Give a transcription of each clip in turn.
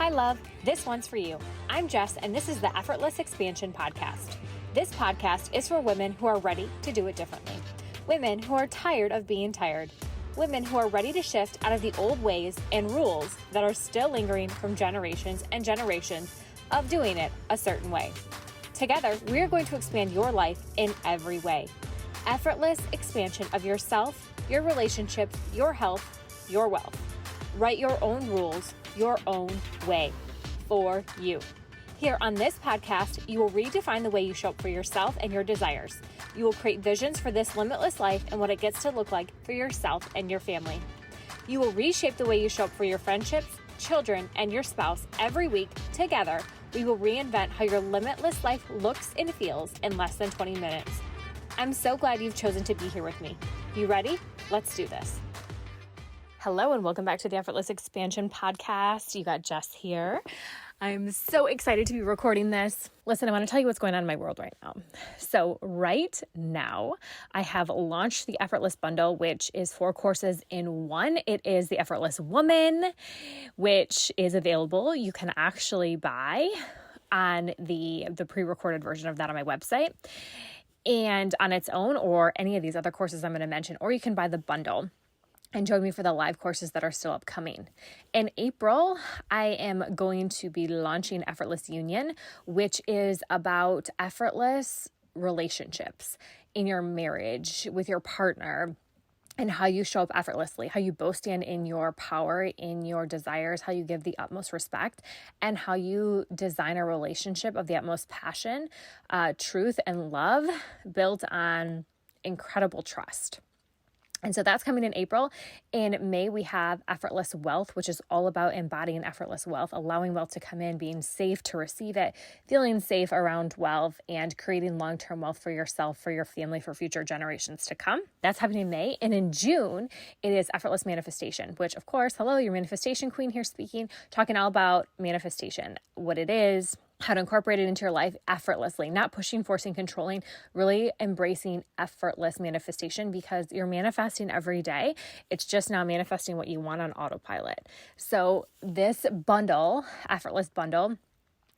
Hi, love. This one's for you. I'm Jess, and this is the Effortless Expansion Podcast. This podcast is for women who are ready to do it differently. Women who are tired of being tired. Women who are ready to shift out of the old ways and rules that are still lingering from generations and generations of doing it a certain way. Together, we are going to expand your life in every way. Effortless expansion of yourself, your relationships, your health, your wealth. Write your own rules, your own way, for you. Here on this podcast, you will redefine the way you show up for yourself and your desires. You will create visions for this limitless life and what it gets to look like for yourself and your family. You will reshape the way you show up for your friendships, children, and your spouse every week. Together, we will reinvent how your limitless life looks and feels in less than 20 minutes. I'm so glad you've chosen to be here with me. You ready? Let's do this. Hello and welcome back to the Effortless Expansion Podcast. You got Jess here. I'm so excited to be recording this. Listen, I want to tell you what's going on in my world right now. So right now, I have launched the Effortless Bundle, which is 4 courses in one. It is the Effortless Woman, which is available. You can actually buy on the pre-recorded version of that on my website and on its own, or any of these other courses I'm going to mention, or you can buy the bundle and join me for the live courses that are still upcoming. In April, I am going to be launching Effortless Union, which is about effortless relationships in your marriage with your partner and how you show up effortlessly, how you both stand in your power, in your desires, how you give the utmost respect, and how you design a relationship of the utmost passion, truth, and love built on incredible trust. And so that's coming in April. In May, we have Effortless Wealth, which is all about embodying effortless wealth, allowing wealth to come in, being safe to receive it, feeling safe around wealth, and creating long-term wealth for yourself, for your family, for future generations to come. That's happening in May. And in June, it is Effortless Manifestation, which, of course, hello, your manifestation queen here speaking, talking all about manifestation, what it is, how to incorporate it into your life effortlessly, not pushing, forcing, controlling, really embracing effortless manifestation, because you're manifesting every day. It's just now manifesting what you want on autopilot. So this bundle, Effortless Bundle,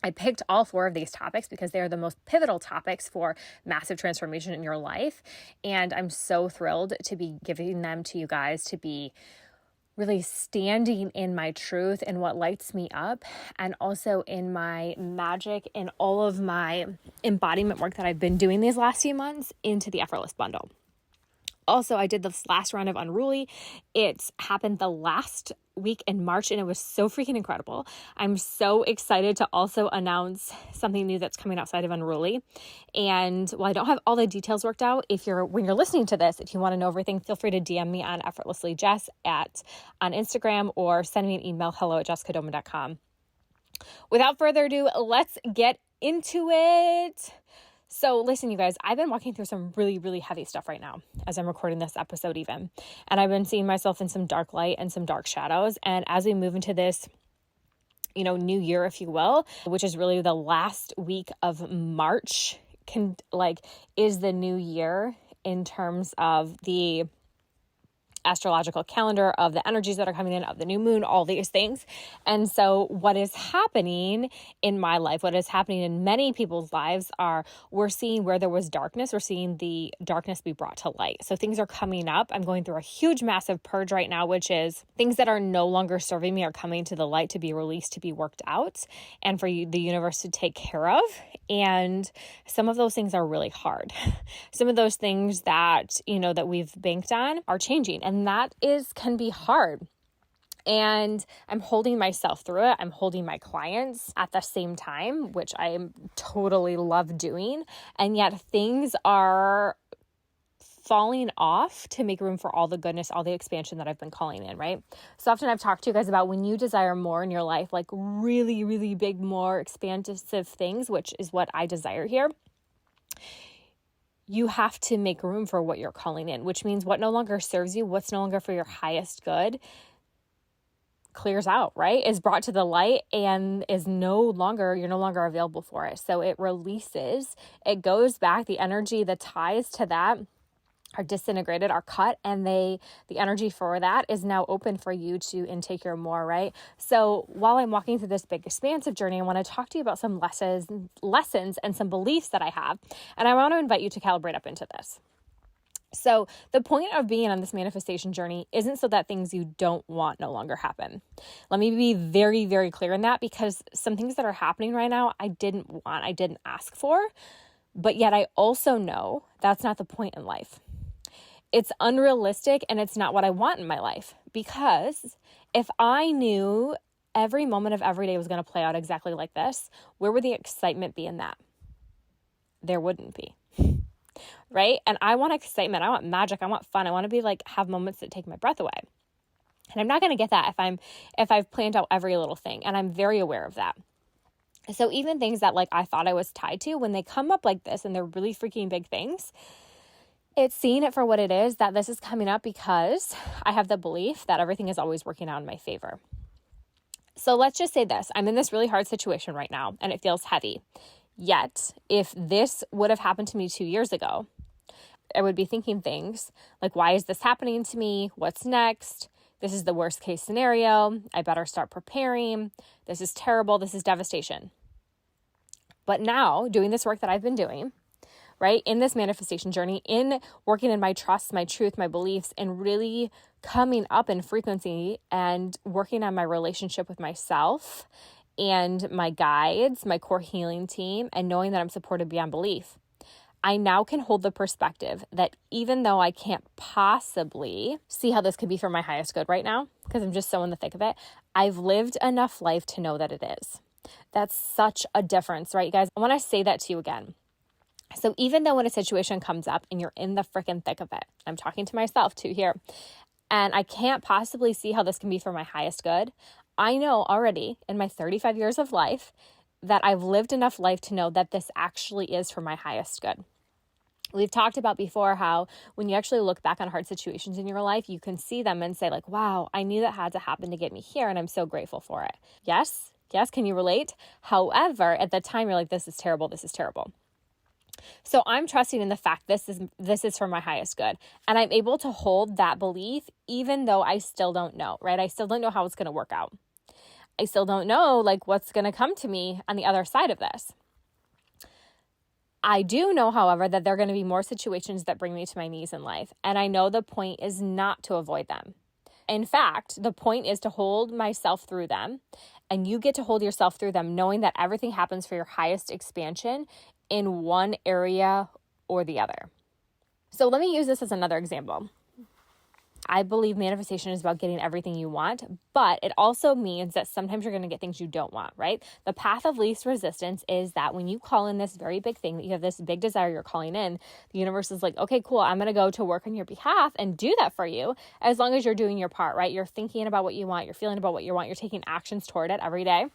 I picked all 4 of these topics because they are the most pivotal topics for massive transformation in your life. And I'm so thrilled to be giving them to you guys, to be really standing in my truth and what lights me up, and also in my magic and all of my embodiment work that I've been doing these last few months into the Effortless Bundle. Also, I did this last round of Unruly. It happened the last week in March, and it was so freaking incredible. I'm so excited to also announce something new that's coming outside of Unruly. And while I don't have all the details worked out, when you're listening to this, if you want to know everything, feel free to DM me on effortlesslyjess on Instagram, or send me an email, hello@jessicadoman.com. Without further ado, let's get into it. So listen, you guys, I've been walking through some really, really heavy stuff right now as I'm recording this episode even. And I've been seeing myself in some dark light and some dark shadows. And as we move into this, new year, if you will, which is really the last week of March, is the new year in terms of the astrological calendar, of the energies that are coming in, of the new moon, all these things. And so what is happening in my life, what is happening in many people's lives, we're seeing where there was darkness, we're seeing the darkness be brought to light. So things are coming up. I'm going through a huge, massive purge right now, which is things that are no longer serving me are coming to the light to be released, to be worked out, and for the universe to take care of. And some of those things are really hard. Some of those things that, that we've banked on are changing. And that can be hard. And I'm holding myself through it. I'm holding my clients at the same time, which I totally love doing. And yet things are falling off to make room for all the goodness, all the expansion that I've been calling in, right? So often I've talked to you guys about when you desire more in your life, like really, really big, more expansive things, which is what I desire here. You have to make room for what you're calling in, which means what no longer serves you, what's no longer for your highest good, clears out, right? Is brought to the light and you're no longer available for it. So it releases, it goes back, the energy, the ties to that are disintegrated, are cut, and the energy for that is now open for you to intake your more, right? So while I'm walking through this big expansive journey, I want to talk to you about some lessons and some beliefs that I have. And I want to invite you to calibrate up into this. So the point of being on this manifestation journey isn't so that things you don't want no longer happen. Let me be very, very clear in that, because some things that are happening right now, I didn't want, I didn't ask for, but yet I also know that's not the point in life. It's unrealistic and it's not what I want in my life, because if I knew every moment of every day was going to play out exactly like this, where would the excitement be in that? There wouldn't be. Right? And I want excitement. I want magic. I want fun. I want to be like, have moments that take my breath away. And I'm not going to get that if I've planned out every little thing. And I'm very aware of that. So even things that like I thought I was tied to, when they come up like this and they're really freaking big things, it's seeing it for what it is, that this is coming up because I have the belief that everything is always working out in my favor. So let's just say this. I'm in this really hard situation right now and it feels heavy. Yet, if this would have happened to me 2 years ago, I would be thinking things like, why is this happening to me? What's next? This is the worst case scenario. I better start preparing. This is terrible. This is devastation. But now, doing this work that I've been doing, right, in this manifestation journey, in working in my trust, my truth, my beliefs, and really coming up in frequency and working on my relationship with myself and my guides, my core healing team, and knowing that I'm supported beyond belief, I now can hold the perspective that even though I can't possibly see how this could be for my highest good right now, because I'm just so in the thick of it, I've lived enough life to know that it is. That's such a difference, right, you guys? I want to say that to you again. So even though when a situation comes up and you're in the freaking thick of it, I'm talking to myself too here, and I can't possibly see how this can be for my highest good, I know already in my 35 years of life that I've lived enough life to know that this actually is for my highest good. We've talked about before how when you actually look back on hard situations in your life, you can see them and say like, wow, I knew that had to happen to get me here, and I'm so grateful for it. Yes, can you relate? However, at the time, you're like, this is terrible, this is terrible. So I'm trusting in the fact this is for my highest good. And I'm able to hold that belief even though I still don't know, right? I still don't know how it's going to work out. I still don't know like what's going to come to me on the other side of this. I do know, however, that there are going to be more situations that bring me to my knees in life. And I know the point is not to avoid them. In fact, the point is to hold myself through them. And you get to hold yourself through them knowing that everything happens for your highest expansion in one area or the other. So let me use this as another example. I believe manifestation is about getting everything you want, but it also means that sometimes you're going to get things you don't want, right? The path of least resistance is that when you call in this very big thing, that you have this big desire you're calling in, the universe is like, okay, cool, I'm going to go to work on your behalf and do that for you as long as you're doing your part, right? You're thinking about what you want, you're feeling about what you want, you're taking actions toward it every day.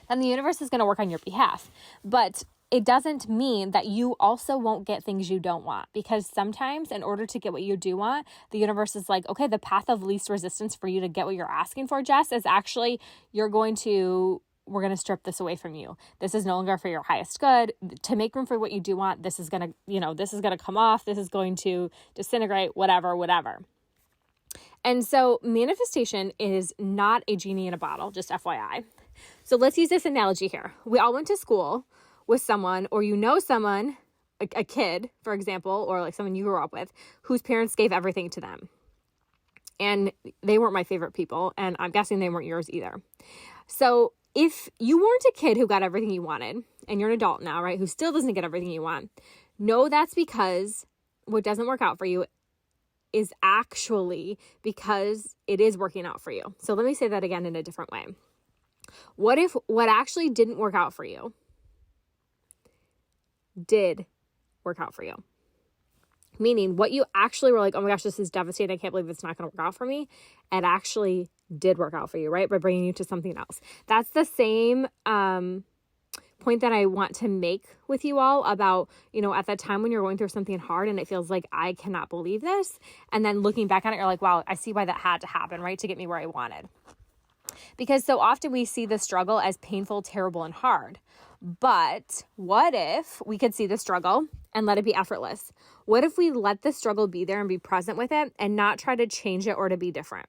Then the universe is going to work on your behalf. But it doesn't mean that you also won't get things you don't want, because sometimes in order to get what you do want, the universe is like, okay, the path of least resistance for you to get what you're asking for, Jess, is actually we're going to strip this away from you. This is no longer for your highest good. To make room for what you do want, this is going to come off. This is going to disintegrate, whatever. And so manifestation is not a genie in a bottle, just FYI. So let's use this analogy here. We all went to school with someone, or someone, a kid, for example, or like someone you grew up with, whose parents gave everything to them. And they weren't my favorite people, and I'm guessing they weren't yours either. So if you weren't a kid who got everything you wanted, and you're an adult now, right, who still doesn't get everything you want, know that's because what doesn't work out for you is actually because it is working out for you. So let me say that again in a different way. What if what actually didn't work out for you did work out for you? Meaning what you actually were like, oh my gosh, this is devastating, I can't believe it's not going to work out for me. It actually did work out for you, right? By bringing you to something else. That's the same point that I want to make with you all about, at that time when you're going through something hard and it feels like, I cannot believe this. And then looking back on it, you're like, wow, I see why that had to happen, right? To get me where I wanted. Because so often we see the struggle as painful, terrible, and hard. But what if we could see the struggle and let it be effortless? What if we let the struggle be there and be present with it and not try to change it or to be different?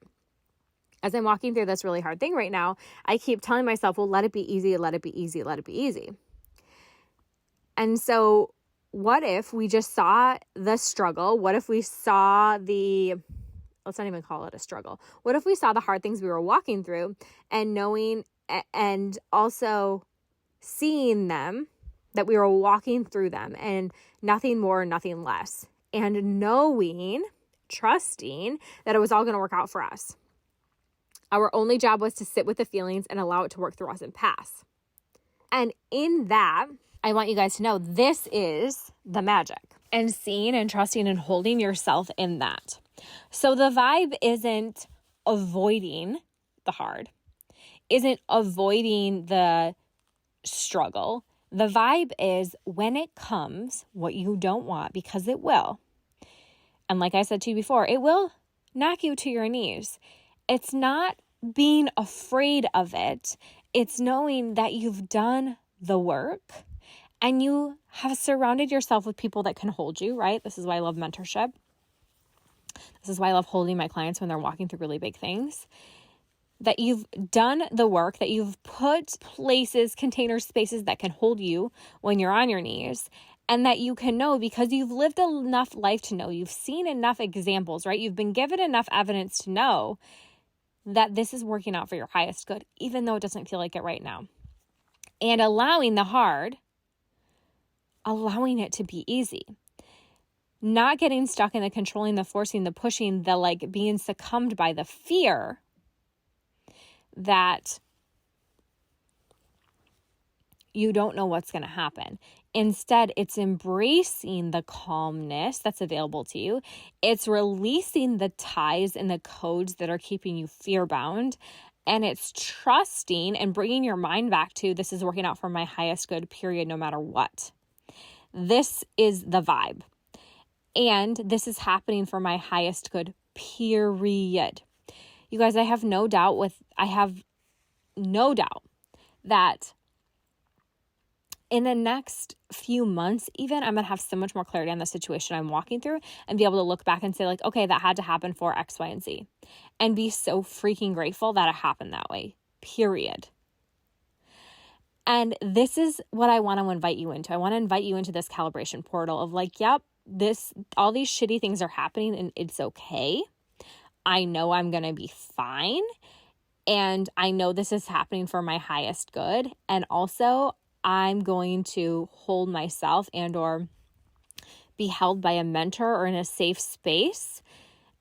As I'm walking through this really hard thing right now, I keep telling myself, well, let it be easy, let it be easy, let it be easy. And so what if we just saw the struggle? What if we saw let's not even call it a struggle. What if we saw the hard things we were walking through and knowing and also seeing them, that we were walking through them and nothing more, nothing less, and knowing, trusting that it was all going to work out for us. Our only job was to sit with the feelings and allow it to work through us and pass. And in that, I want you guys to know this is the magic, and seeing and trusting and holding yourself in that. So the vibe isn't avoiding the hard, isn't avoiding the struggle. The vibe is when it comes, what you don't want, because it will. And like I said to you before, it will knock you to your knees. It's not being afraid of it. It's knowing that you've done the work and you have surrounded yourself with people that can hold you, right? This is why I love mentorship. This is why I love holding my clients when they're walking through really big things. That you've done the work, that you've put places, containers, spaces that can hold you when you're on your knees, and that you can know because you've lived enough life to know, you've seen enough examples, right? You've been given enough evidence to know that this is working out for your highest good, even though it doesn't feel like it right now. And allowing the hard, allowing it to be easy. Not getting stuck in the controlling, the forcing, the pushing, the being succumbed by the fear that you don't know what's going to happen. Instead, it's embracing the calmness that's available to you. It's releasing the ties and the codes that are keeping you fear-bound. And it's trusting and bringing your mind back to, this is working out for my highest good, period, no matter what. This is the vibe. And this is happening for my highest good, period. You guys, I have no doubt that in the next few months, even, I'm going to have so much more clarity on the situation I'm walking through and be able to look back and say okay, that had to happen for X, Y, and Z, and be so freaking grateful that it happened that way, period. And this is what I want to invite you into. I want to invite you into this calibration portal of yep, all these shitty things are happening and it's okay. I know I'm going to be fine. And I know this is happening for my highest good. And also I'm going to hold myself and or be held by a mentor or in a safe space.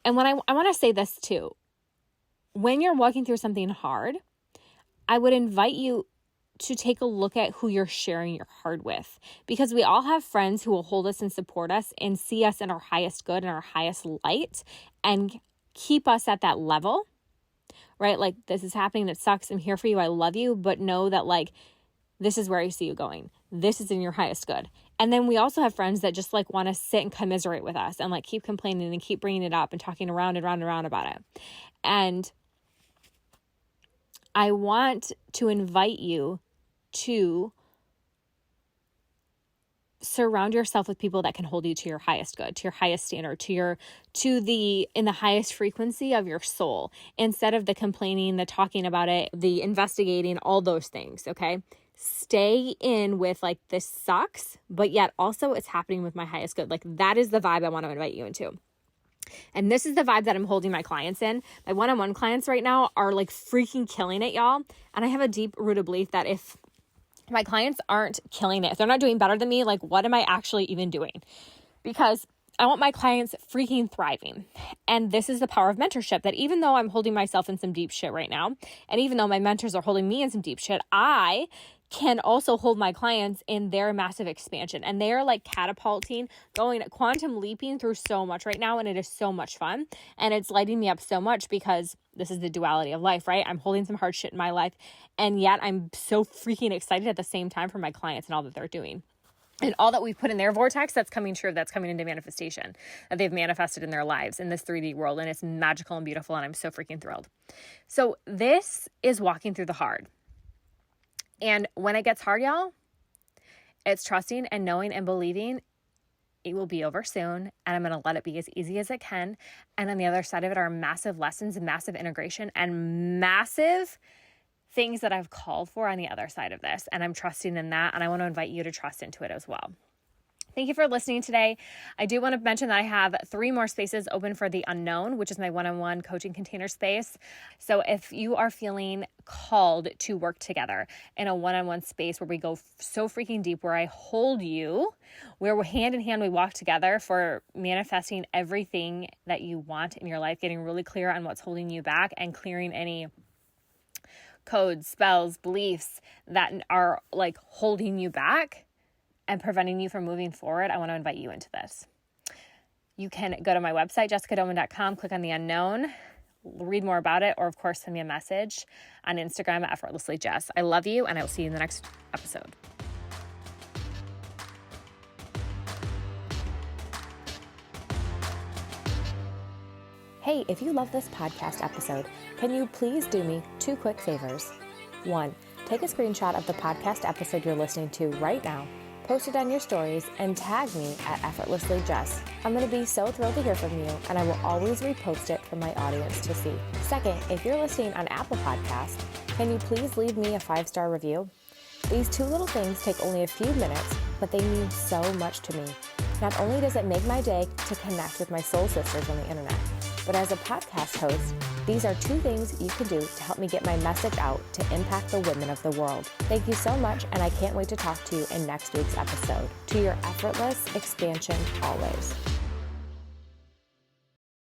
And when I want to say this too, when you're walking through something hard, I would invite you to take a look at who you're sharing your hard with, because we all have friends who will hold us and support us and see us in our highest good and our highest light and keep us at that level, right? This is happening. It sucks. I'm here for you. I love you. But know that this is where I see you going. This is in your highest good. And then we also have friends that just want to sit and commiserate with us and keep complaining and keep bringing it up and talking around and around and around about it. And I want to invite you to surround yourself with people that can hold you to your highest good, to your highest standard, in the highest frequency of your soul, instead of the complaining, the talking about it, the investigating, all those things. Okay. Stay in with this sucks, but yet also it's happening with my highest good. That is the vibe I want to invite you into. And this is the vibe that I'm holding my clients in. My one-on-one clients right now are freaking killing it, y'all. And I have a deep-rooted belief that if my clients aren't killing it, if they're not doing better than me, what am I actually even doing? Because I want my clients freaking thriving. And this is the power of mentorship, that even though I'm holding myself in some deep shit right now, and even though my mentors are holding me in some deep shit, I can also hold my clients in their massive expansion. And they are catapulting, going quantum leaping through so much right now. And it is so much fun. And it's lighting me up so much because this is the duality of life, right? I'm holding some hard shit in my life. And yet I'm so freaking excited at the same time for my clients and all that they're doing. And all that we've put in their vortex, that's coming true, that's coming into manifestation, that they've manifested in their lives in this 3D world. And it's magical and beautiful. And I'm so freaking thrilled. So this is walking through the hard. And when it gets hard, y'all, It's trusting and knowing and believing it will be over soon, and I'm going to let it be as easy as it can. And on the other side of it are massive lessons, massive integration, and massive things that I've called for on the other side of this. And I'm trusting in that, and I want to invite you to trust into it as well. Thank you for listening today. I do want to mention that I have 3 more spaces open for the unknown, which is my one-on-one coaching container space. So if you are feeling called to work together in a one-on-one space where we go so freaking deep, where I hold you, where we're hand in hand, we walk together for manifesting everything that you want in your life, getting really clear on what's holding you back and clearing any codes, spells, beliefs that are like holding you back and preventing you from moving forward, I want to invite you into this. You can go to my website, jessicadoman.com, click on the unknown, read more about it, or of course, send me a message on Instagram at effortlessyjess. I love you, and I will see you in the next episode. Hey, if you love this podcast episode, can you please do me 2 quick favors? 1, take a screenshot of the podcast episode you're listening to right now, post it on your stories, and tag me at effortlesslyjess. I'm going to be so thrilled to hear from you, and I will always repost it for my audience to see. 2nd, if you're listening on Apple Podcasts, can you please leave me a 5-star review? These 2 little things take only a few minutes, but they mean so much to me. Not only does it make my day to connect with my soul sisters on the internet, but as a podcast host, these are 2 things you can do to help me get my message out to impact the women of the world. Thank you so much, and I can't wait to talk to you in next week's episode. To your effortless expansion always.